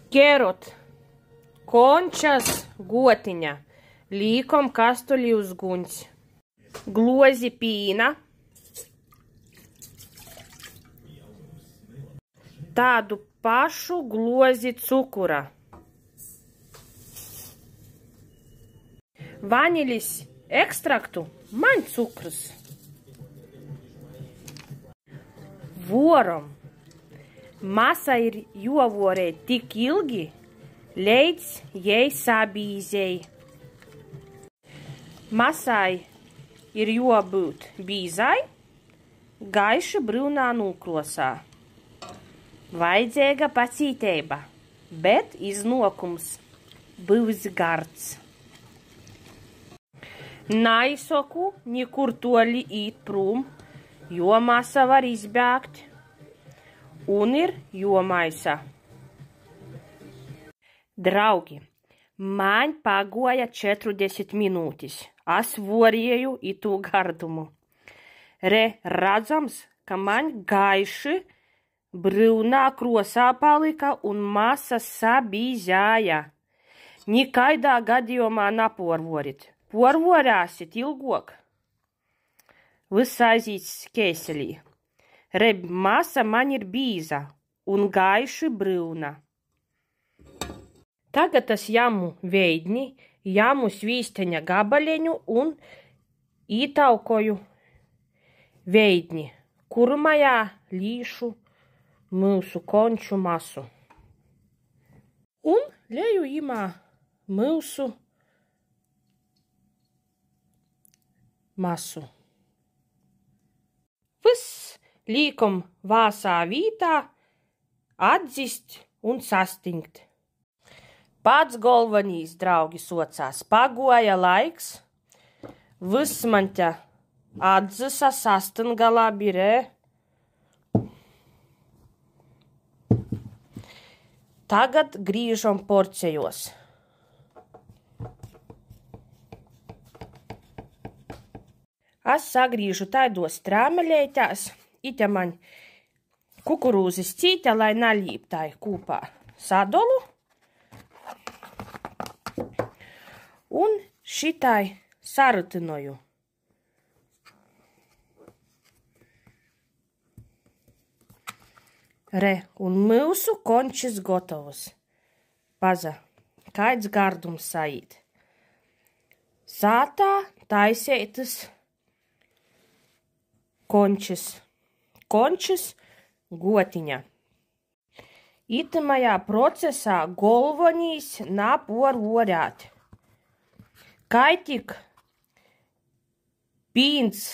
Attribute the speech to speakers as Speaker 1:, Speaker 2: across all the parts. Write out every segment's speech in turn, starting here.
Speaker 1: Ķerot končas gotiņa, līkom kastuli uz guņs, glozi pīna, tādu pašu glozi cukura, vaniļas ekstraktu, man cukrus, voram. Masa ir jovorē tik ilgi, līdz jai sabīzei. Masai ir jobūt bīzai, gaiši brūnā nūkrosā. Vajadzēga pacīteiba, bet iznokums būs gards. Naisoku nikur toli īt prūm, jo masa var izbēgt. Un ir jomaisa. Draugi, man pagoja 40 minūtes. Es vorēju itū gardumu. Redzams, ka man gaiši brūnā krosā palika un masa sabīzāja. Nikaidā gadījumā naporvorit. Porvorāsit ilgok. Viss aizīts kēselī. Masa man ir bīza un gaiši brūna. Tagad es jamu veidni, jamu svīsteņa gabaleņu un ītaukoju veidni, kurmajā līšu mūsu konču masu. Un leju imā mūsu masu. Viss līkom vāsā vītā atzist un sastingt. Pats golvanīs, draugi, socās. Pagoja laiks. Viss man te atzisa sastingalā birē. Tagad grīžam porcijos. Es sagrīžu taidos trāmeļētās. Ite man kukurūzes cīte, lai nalīptāji kūpā sadolu. Un šitai sarutinoju. Un mūsu končis gotovs. Paza, kaids gardums saīt. Sātā taisētas končis gotiņa. Itamajā procesā golvonīs naporvorāt. Kai tik pīns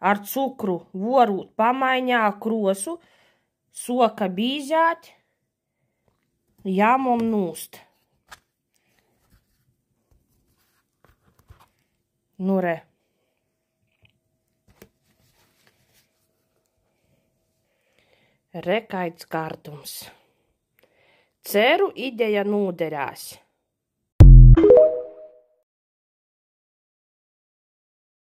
Speaker 1: ar cukru vorūt pamaiņā krosu, soka bīzāt, jāmom nūst. Nu re. Rekaids gardums. Ceru, ideja nūderās.